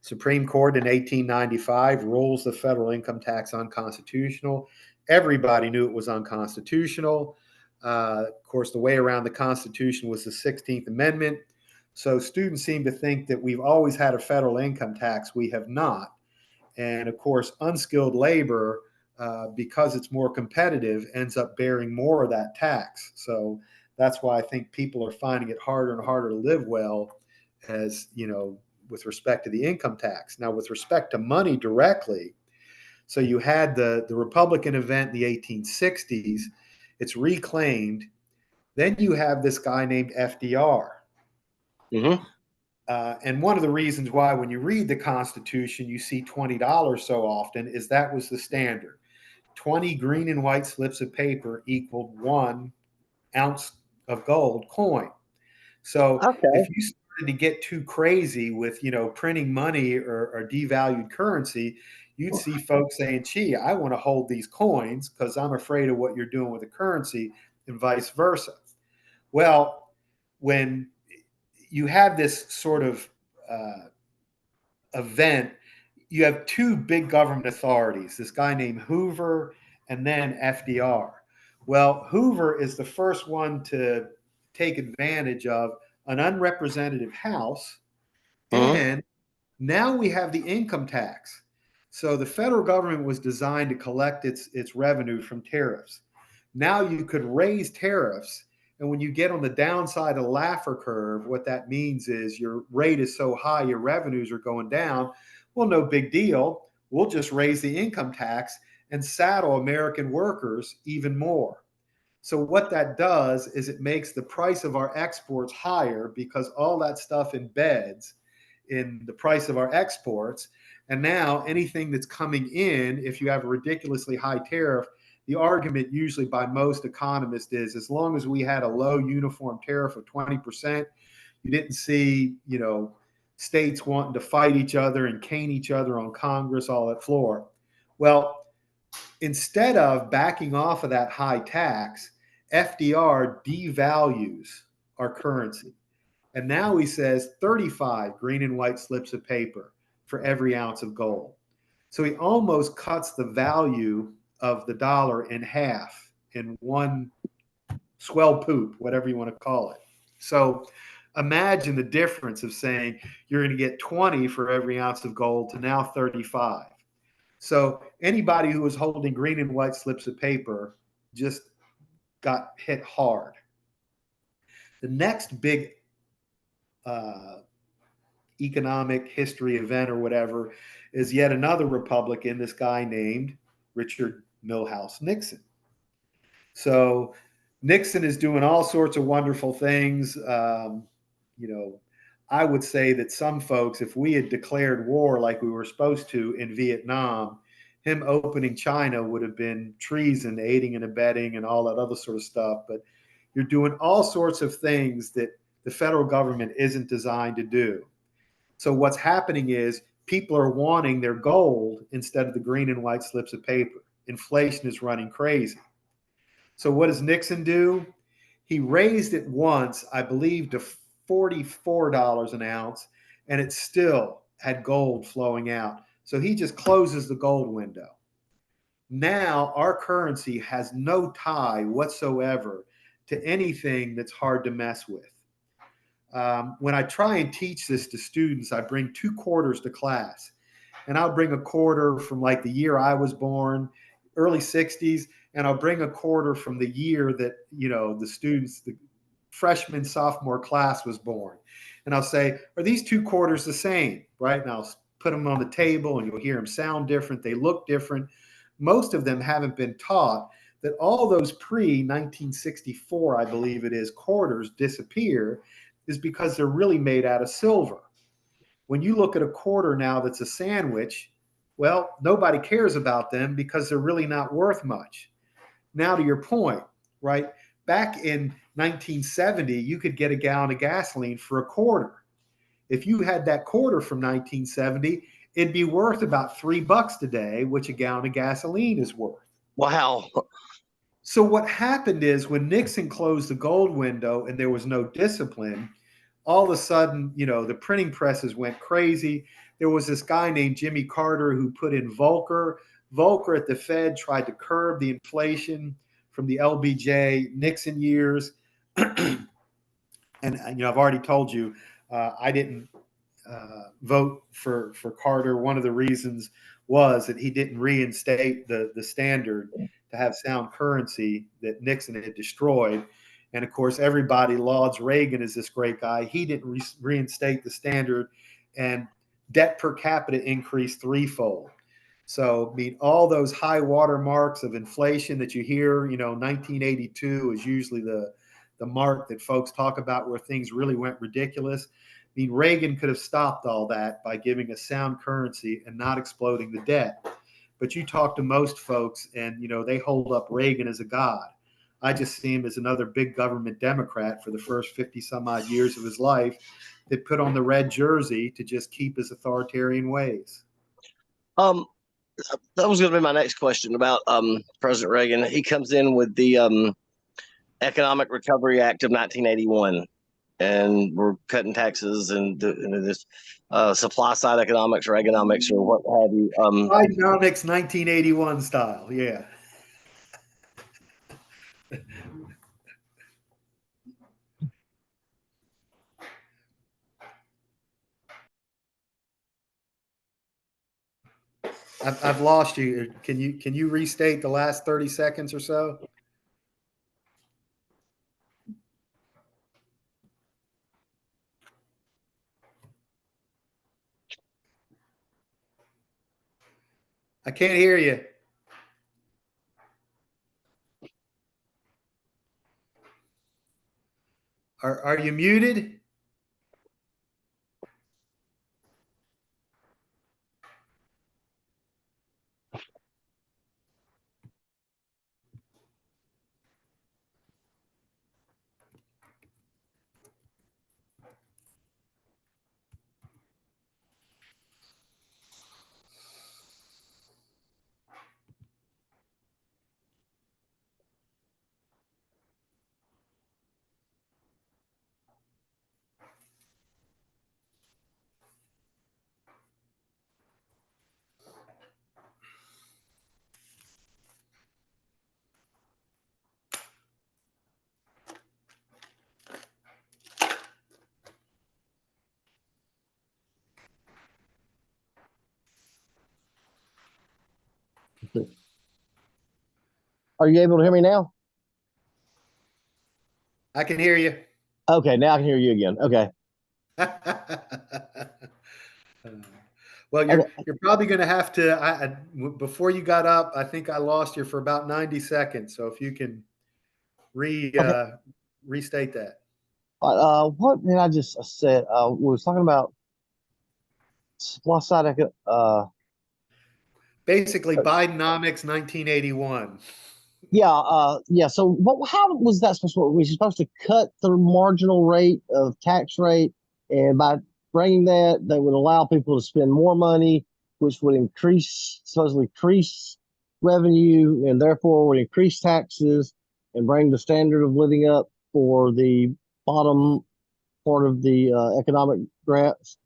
Supreme Court in 1895 rules the federal income tax unconstitutional. Everybody knew it was unconstitutional. Of course, the way around the Constitution was the 16th Amendment. So students seem to think that we've always had a federal income tax. We have not. And of course, unskilled labor, because it's more competitive, ends up bearing more of that tax. So that's why I think people are finding it harder and harder to live well, as with respect to the income tax. Now, with respect to money directly, so you had the Republican event in the 1860s, it's reclaimed. Then you have this guy named FDR. Mm-hmm. And one of the reasons why, when you read the Constitution, you see $20 so often is that was the standard. 20 green and white slips of paper equaled 1 ounce of gold coin. So if you started to get too crazy with, printing money or devalued currency, you'd see folks saying, gee, I want to hold these coins because I'm afraid of what you're doing with the currency, and vice versa. Well, when you have this sort of event, you have two big government authorities, this guy named Hoover and then FDR. Well, Hoover is the first one to take advantage of an unrepresentative House, and now we have the income tax. So the federal government was designed to collect its revenue from tariffs. Now you could raise tariffs, and when you get on the downside of the Laffer curve, what that means is your rate is so high, your revenues are going down. Well, no big deal. We'll just raise the income tax and saddle American workers even more. So what that does is it makes the price of our exports higher because all that stuff embeds in the price of our exports. And now anything that's coming in, if you have a ridiculously high tariff, the argument usually by most economists is, as long as we had a low uniform tariff of 20%, you didn't see, states wanting to fight each other and cane each other on Congress, all that floor. Well, instead of backing off of that high tax, FDR devalues our currency. And now he says 35 green and white slips of paper for every ounce of gold. So he almost cuts the value of the dollar in half in one swell poop, whatever you want to call it. So imagine the difference of saying you're going to get 20 for every ounce of gold to now 35. So anybody who was holding green and white slips of paper just got hit hard. The next big economic history event or whatever is yet another Republican, this guy named Richard Milhouse Nixon. So Nixon is doing all sorts of wonderful things. I would say that some folks, if we had declared war like we were supposed to in Vietnam, him opening China would have been treason, aiding and abetting, and all that other sort of stuff. But you're doing all sorts of things that the federal government isn't designed to do. So what's happening is people are wanting their gold instead of the green and white slips of paper. Inflation is running crazy. So what does Nixon do? He raised it once, I believe, to $44 an ounce, and it still had gold flowing out. So he just closes the gold window. Now our currency has no tie whatsoever to anything that's hard to mess with. When I try and teach this to students, I bring 2 quarters to class. And I'll bring a quarter from like the year I was born. early 60s, and I'll bring a quarter from the year that, the students, the freshman, sophomore class was born. And I'll say, are these two quarters the same? Right. And I'll put them on the table and you'll hear them sound different. They look different. Most of them haven't been taught that all those pre-1964, I believe it is, quarters disappear is because they're really made out of silver. When you look at a quarter now that's a sandwich, well, nobody cares about them because they're really not worth much. Now, to your point, right? Back in 1970, you could get a gallon of gasoline for a quarter. If you had that quarter from 1970, it'd be worth about $3 today, which a gallon of gasoline is worth. Wow. So what happened is when Nixon closed the gold window and there was no discipline, all of a sudden, the printing presses went crazy. There was this guy named Jimmy Carter who put in Volcker. Volcker at the Fed tried to curb the inflation from the LBJ Nixon years. And, I've already told you, I didn't vote for Carter. One of the reasons was that he didn't reinstate the standard to have sound currency that Nixon had destroyed. And of course, everybody lauds Reagan as this great guy. He didn't reinstate the standard, and debt per capita increased threefold. So, I mean, all those high water marks of inflation that you hear, 1982 is usually the mark that folks talk about where things really went ridiculous. I mean, Reagan could have stopped all that by giving a sound currency and not exploding the debt. But you talk to most folks and, they hold up Reagan as a god. I just see him as another big government Democrat for the first 50 some odd years of his life that put on the red jersey to just keep his authoritarian ways. That was going to be my next question about President Reagan. He comes in with the Economic Recovery Act of 1981, and we're cutting taxes and this supply side economics or economics or what have you. Bidenomics 1981 style, yeah. I've lost you. Can you restate the last 30 seconds or so? I can't hear you. Are you muted? Are you able to hear me now? I can hear you. Okay, now I can hear you again. Okay. Well, you're probably going to have to. Before you got up, I think I lost you for about 90 seconds. So if you can restate that. What did I just said? We was talking about supply side. Basically, Bidenomics 1981. Yeah. So, how was that supposed to work? Was supposed to cut the marginal rate of tax rate, and by bringing that, they would allow people to spend more money, which would supposedly increase revenue, and therefore would increase taxes and bring the standard of living up for the bottom part of the economic graph. Is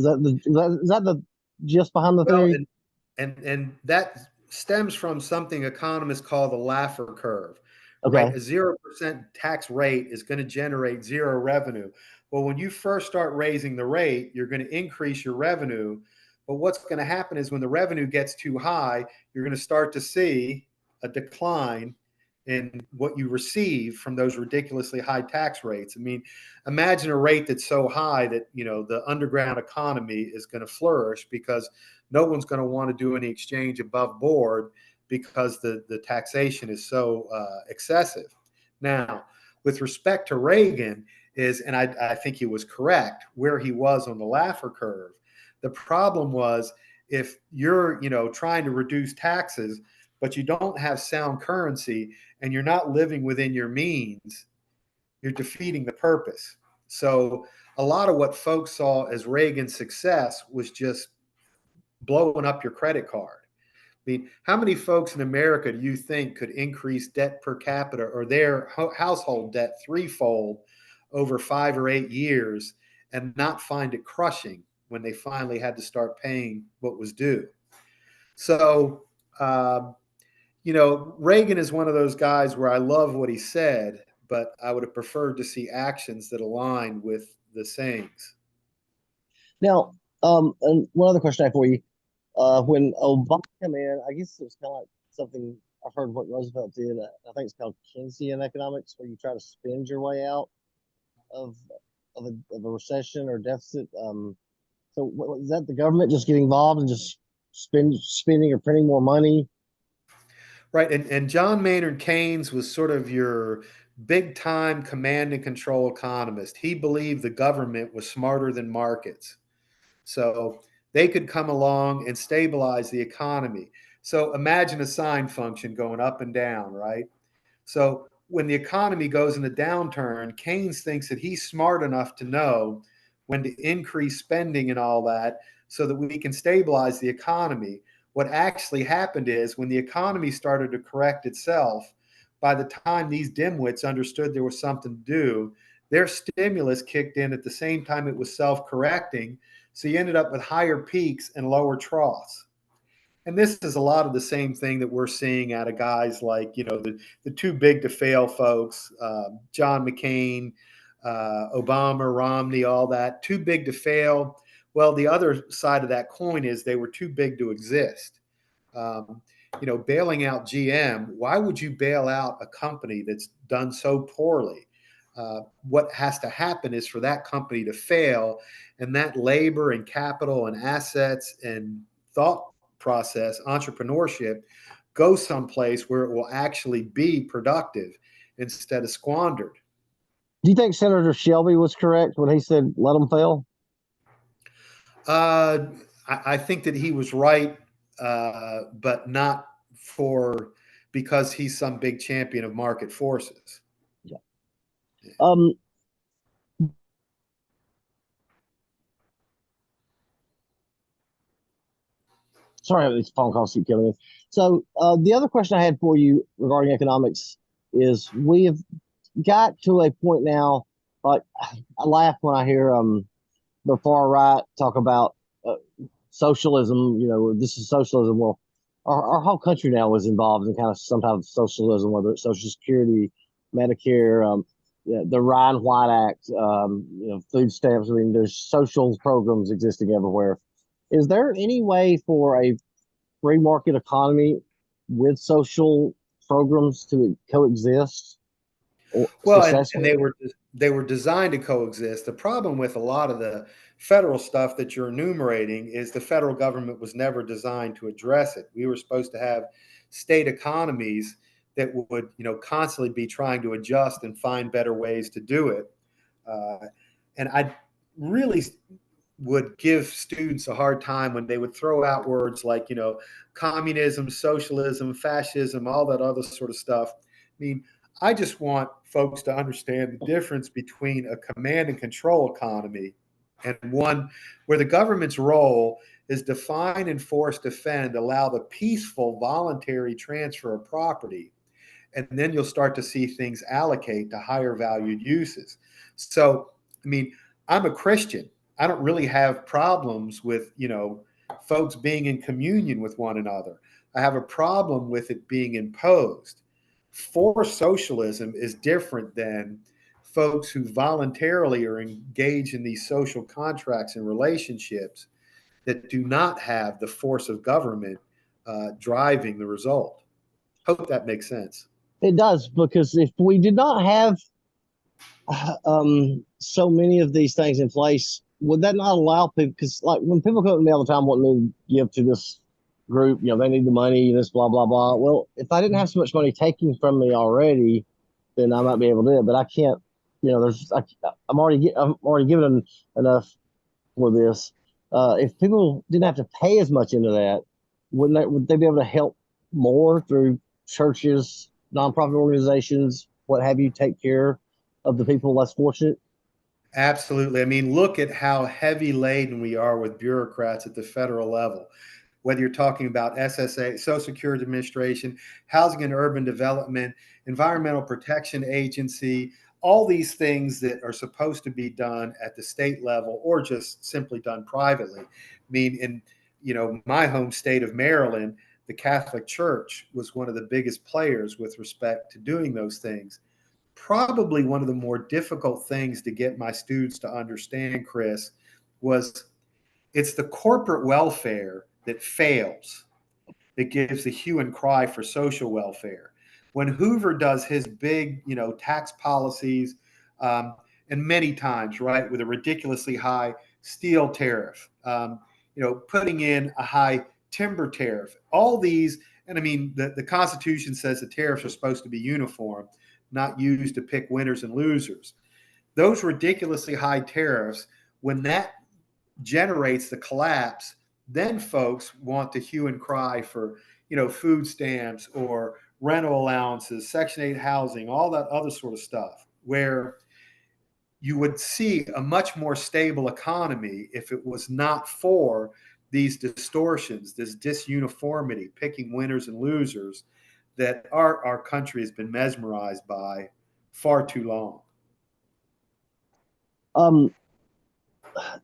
that the gist behind the theory? And that stems from something economists call the Laffer curve. Okay. Right? A 0% tax rate is going to generate zero revenue. Well, when you first start raising the rate, you're going to increase your revenue, But what's going to happen is when the revenue gets too high, you're going to start to see a decline in what you receive from those ridiculously high tax rates. I mean, imagine a rate that's so high that, the underground economy is going to flourish because no one's going to want to do any exchange above board because the taxation is so excessive. Now, with respect to Reagan, and I think he was correct where he was on the Laffer curve. The problem was if you're, trying to reduce taxes, but you don't have sound currency and you're not living within your means, you're defeating the purpose. So a lot of what folks saw as Reagan's success was just blowing up your credit card. I mean, how many folks in America do you think could increase debt per capita or their household debt threefold over 5 or 8 years and not find it crushing when they finally had to start paying what was due? So, Reagan is one of those guys where I love what he said, but I would have preferred to see actions that align with the sayings. Now, and one other question I have for you. When Obama came in, I guess it was kind of like something I've heard what Roosevelt did. I think it's called Keynesian economics, where you try to spend your way out of a recession or deficit. So is that the government just getting involved and just spending or printing more money? Right. And John Maynard Keynes was sort of your big time command and control economist. He believed the government was smarter than markets. So they could come along and stabilize the economy. So imagine a sine function going up and down, right? So when the economy goes in a downturn, Keynes thinks that he's smart enough to know when to increase spending and all that so that we can stabilize the economy. What actually happened is when the economy started to correct itself, by the time these dimwits understood there was something to do, their stimulus kicked in at the same time it was self-correcting. So you ended up with higher peaks and lower troughs. And this is a lot of the same thing that we're seeing out of guys like, the too big to fail folks, John McCain, Obama, Romney, all that, too big to fail. Well, the other side of that coin is they were too big to exist. Bailing out GM, why would you bail out a company that's done so poorly? What has to happen is for that company to fail, and that labor and capital and assets and thought process, entrepreneurship, go someplace where it will actually be productive instead of squandered. Do you think Senator Shelby was correct when he said let them fail? I think that he was right, but not because he's some big champion of market forces. Yeah. Sorry, these phone calls keep coming in. So the other question I had for you regarding economics is we have got to a point now, like I laugh when I hear the far right talk about socialism. This is socialism. Well, our whole country now is involved in kind of some type of socialism, whether it's Social Security, Medicare, the Ryan White Act, food stamps. I mean, there's social programs existing everywhere. Is there any way for a free market economy with social programs to coexist Well, and successfully? they were designed to coexist. The problem with a lot of the federal stuff that you're enumerating is the federal government was never designed to address it. We were supposed to have state economies that would, constantly be trying to adjust and find better ways to do it. And I really would give students a hard time when they would throw out words like, communism, socialism, fascism, all that other sort of stuff. I mean, I just want folks to understand the difference between a command and control economy and one where the government's role is define, enforce, defend, allow the peaceful, voluntary transfer of property. And then you'll start to see things allocate to higher valued uses. So, I mean, I'm a Christian. I don't really have problems with, folks being in communion with one another. I have a problem with it being imposed. Forced socialism is different than folks who voluntarily are engaged in these social contracts and relationships that do not have the force of government driving the result. Hope that makes sense. It does, because if we did not have so many of these things in place, would that not allow people? Because like when people come to me all the time wanting me to give to this group, they need the money, this blah blah blah. Well, if I didn't have so much money taken from me already, then I might be able to do it. But I can't. I'm already given enough for this. If people didn't have to pay as much into that, would they be able to help more through churches, nonprofit organizations, what have you, take care of the people less fortunate? Absolutely. I mean, look at how heavy laden we are with bureaucrats at the federal level. Whether you're talking about SSA, Social Security Administration, Housing and Urban Development, Environmental Protection Agency, all these things that are supposed to be done at the state level or just simply done privately. I mean, in my home state of Maryland, the Catholic Church was one of the biggest players with respect to doing those things. Probably one of the more difficult things to get my students to understand, Chris, was it's the corporate welfare that fails, that gives the hue and cry for social welfare. When Hoover does his big, tax policies, and many times, right, with a ridiculously high steel tariff, putting in a high timber tariff, all these, and I mean, the Constitution says the tariffs are supposed to be uniform, not used to pick winners and losers. Those ridiculously high tariffs, when that generates the collapse, then folks want to hue and cry for, food stamps or rental allowances, Section 8 housing, all that other sort of stuff, where you would see a much more stable economy if it was not for these distortions, this disuniformity, picking winners and losers that our country has been mesmerized by far too long.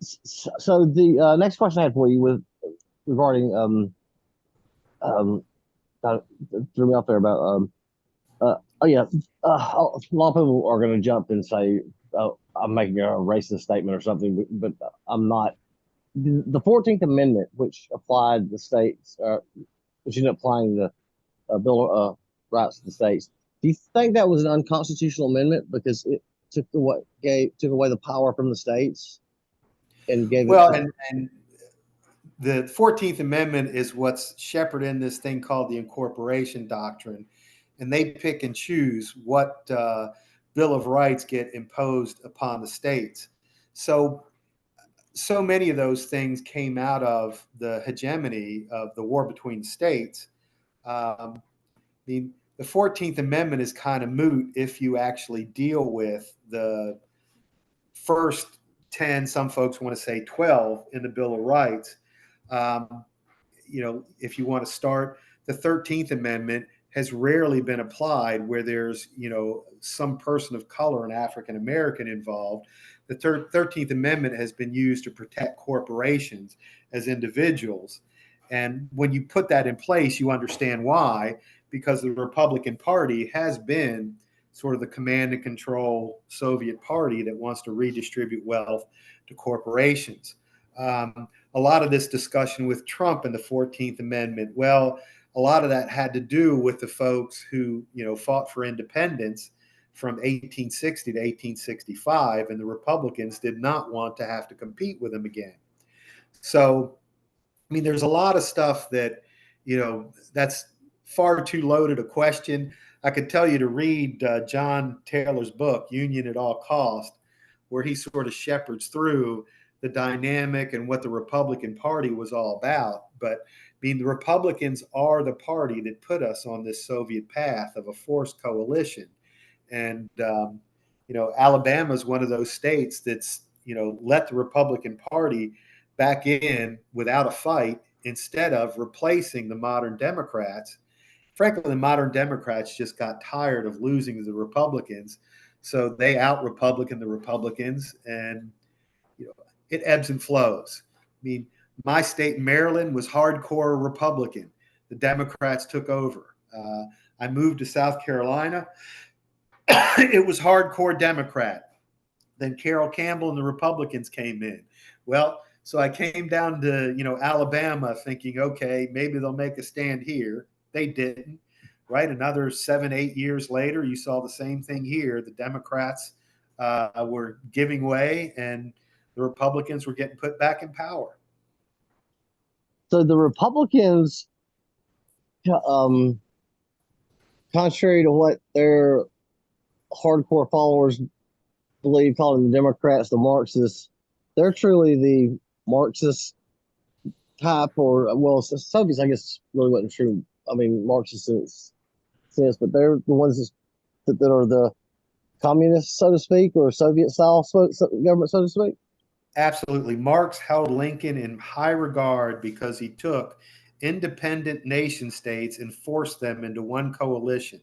So the next question I had for you was regarding threw me off there about oh yeah, a lot of people are going to jump and say, oh, I'm making a racist statement or something, but I'm not. The 14th Amendment, which applied the states, which ended up applying the Bill of Rights to the states. Do you think that was an unconstitutional amendment because it took away the power from the states and gave Well, it? and the 14th Amendment is what's shepherding this thing called the incorporation doctrine, and they pick and choose what Bill of Rights get imposed upon the states. So many of those things came out of the hegemony of the war between states. The 14th Amendment is kind of moot if you actually deal with the first 10, some folks want to say 12 in the Bill of Rights. If you want to start, the 13th Amendment has rarely been applied where there's, some person of color, an African American involved. The 13th Amendment has been used to protect corporations as individuals. And when you put that in place, you understand why, because the Republican Party has been sort of the command and control Soviet party that wants to redistribute wealth to corporations. A lot of this discussion with Trump and the 14th Amendment, well, a lot of that had to do with the folks who, fought for independence from 1860 to 1865, and the Republicans did not want to have to compete with them again. So, I mean, there's a lot of stuff that, that's far too loaded a question. I could tell you to read John Taylor's book, Union at All Cost, where he sort of shepherds through the dynamic and what the Republican Party was all about. But I mean, the Republicans are the party that put us on this Soviet path of a forced coalition. And, Alabama is one of those states that's, let the Republican Party back in without a fight instead of replacing the modern Democrats. Frankly, the modern Democrats just got tired of losing to the Republicans. So they out-Republican the Republicans, and it ebbs and flows. I mean, my state, Maryland, was hardcore Republican. The Democrats took over. I moved to South Carolina. It was hardcore Democrat. Then Carroll Campbell and the Republicans came in. Well, So I came down to, Alabama thinking, okay, maybe they'll make a stand here. They didn't. Right. Another 7, 8 years later, you saw the same thing here. The Democrats were giving way and the Republicans were getting put back in power. So the Republicans, um, contrary to what their hardcore followers believe, calling the Democrats the Marxists, they're truly the Marxist type, or well, Soviets, I guess, really wasn't true. I mean, Marxist sense, but they're the ones that are the communists, so to speak, or Soviet style government, so to speak. Absolutely. Marx held Lincoln in high regard because he took independent nation states and forced them into one coalition.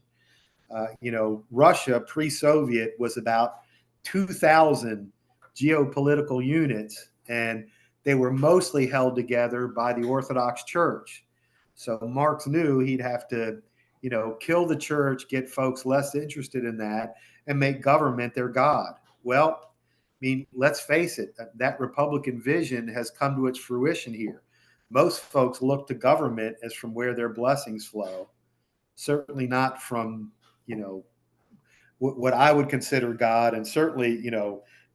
Russia pre-Soviet was about 2,000 geopolitical units, and they were mostly held together by the Orthodox Church. So Marx knew he'd have to, kill the church, get folks less interested in that, and make government their god. Well, I mean, let's face it, that Republican vision has come to its fruition here. Most folks look to government as from where their blessings flow, certainly not from, what I would consider God. And certainly,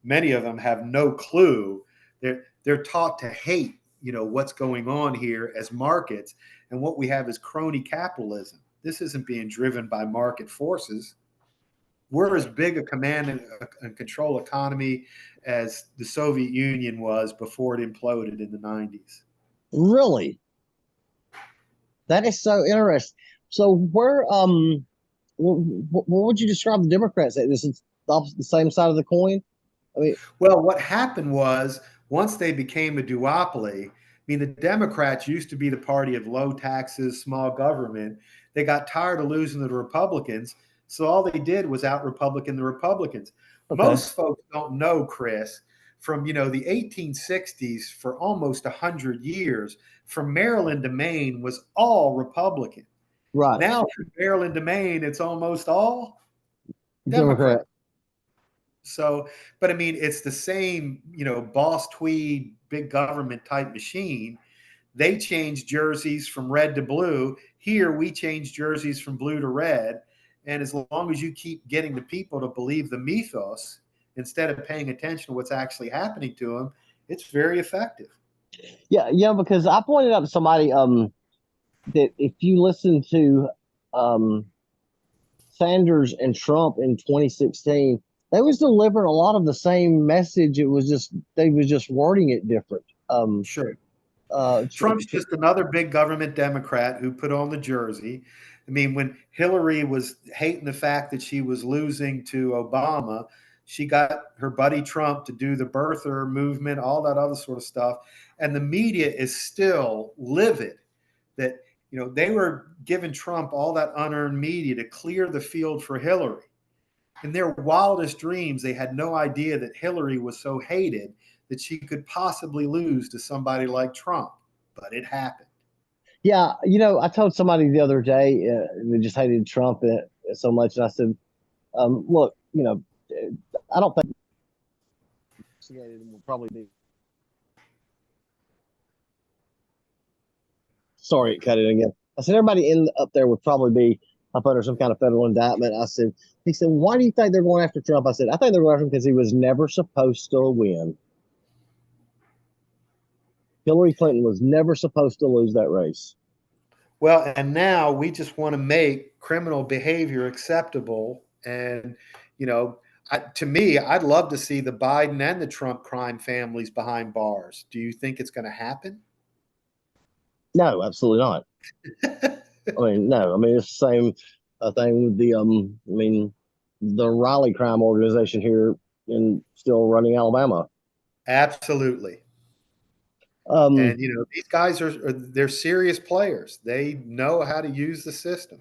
many of them have no clue. They're taught to hate, what's going on here as markets. And what we have is crony capitalism. This isn't being driven by market forces. We're as big a command and control economy as the Soviet Union was before it imploded in the 90s. Really? That is so interesting. So what would you describe the Democrats as? This is the same side of the coin? I mean, well, what happened was once they became a duopoly, I mean, the Democrats used to be the party of low taxes, small government. They got tired of losing to the Republicans. So all they did was out-Republican the Republicans. okay. Most folks don't know, Chris, from, the 1860s for almost 100 years, from Maryland to Maine was all Republican. Right. Now from Maryland to Maine, it's almost all Democrat. So, but I mean, it's the same, boss tweed, big government type machine. They change jerseys from red to blue. Here, we change jerseys from blue to red. And as long as you keep getting the people to believe the mythos instead of paying attention to what's actually happening to them, it's very effective. Yeah, because I pointed out to somebody that if you listen to Sanders and Trump in 2016, they was delivering a lot of the same message. It was just they was just wording it different. Sure. Trump's just another big government Democrat who put on the jersey. I mean, when Hillary was hating the fact that she was losing to Obama, she got her buddy Trump to do the birther movement, all that other sort of stuff. And the media is still livid that, they were giving Trump all that unearned media to clear the field for Hillary. In their wildest dreams, they had no idea that Hillary was so hated that she could possibly lose to somebody like Trump, but it happened. Yeah, I told somebody the other day they just hated Trump so much, and I said, "Look, I don't think will probably be." Sorry, cut it again. I said everybody up there would probably be up under some kind of federal indictment. He said, "Why do you think they're going after Trump?" I said, "I think they're going after him because he was never supposed to win. Hillary Clinton was never supposed to lose that race." Well, and now we just want to make criminal behavior acceptable. And, to me, I'd love to see the Biden and the Trump crime families behind bars. Do you think it's going to happen? No, absolutely not. I mean, no. I mean, it's the same thing with the Raleigh crime organization here in still running Alabama. Absolutely. And these guys they're serious players. They know how to use the system,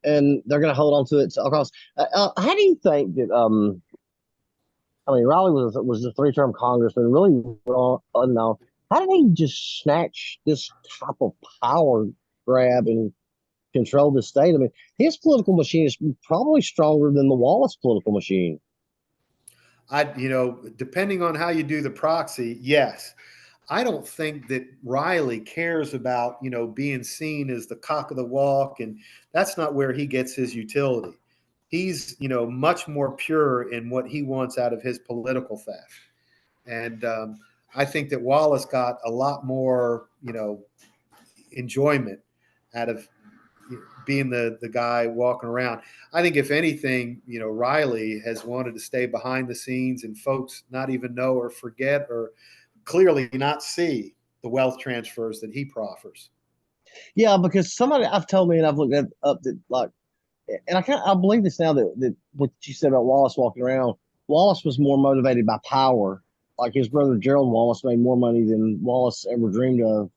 and they're going to hold on to it across. How do you think that? Raleigh was a 3-term congressman. Really, unknown. How did he just snatch this type of power grab and control the state? I mean, his political machine is probably stronger than the Wallace political machine. Depending on how you do the proxy, yes. I don't think that Riley cares about, being seen as the cock of the walk, and that's not where he gets his utility. He's, much more pure in what he wants out of his political theft. And I think that Wallace got a lot more, enjoyment out of being the guy walking around. I think if anything, Riley has wanted to stay behind the scenes and folks not even know or forget or clearly not see the wealth transfers that he proffers. Yeah, because somebody I've told me and I've looked up that like, and I believe this now that what you said about Wallace walking around, Wallace was more motivated by power. Like his brother Gerald Wallace made more money than Wallace ever dreamed of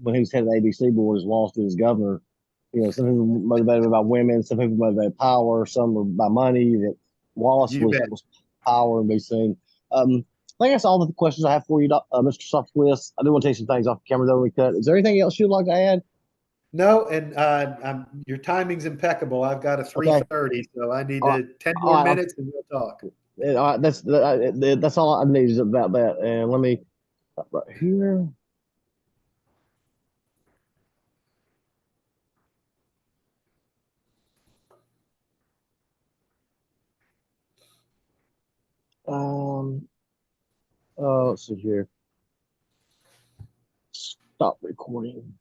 when he was head of the ABC board as Wallace did as governor. Some people were motivated by women, some people motivated by power, some were by money. That Wallace You bet. was power and be seen. I think that's all the questions I have for you, Mr. Sophocleus. I do want to take some things off the camera though. We cut. Is there anything else you'd like to add? No, and your timing's impeccable. I've got a Okay. 3:30, so I need All right. 10 All more right. minutes and we'll talk. All right. That's all I need is about that. And let me right here. Um. Let's see here. Stop recording.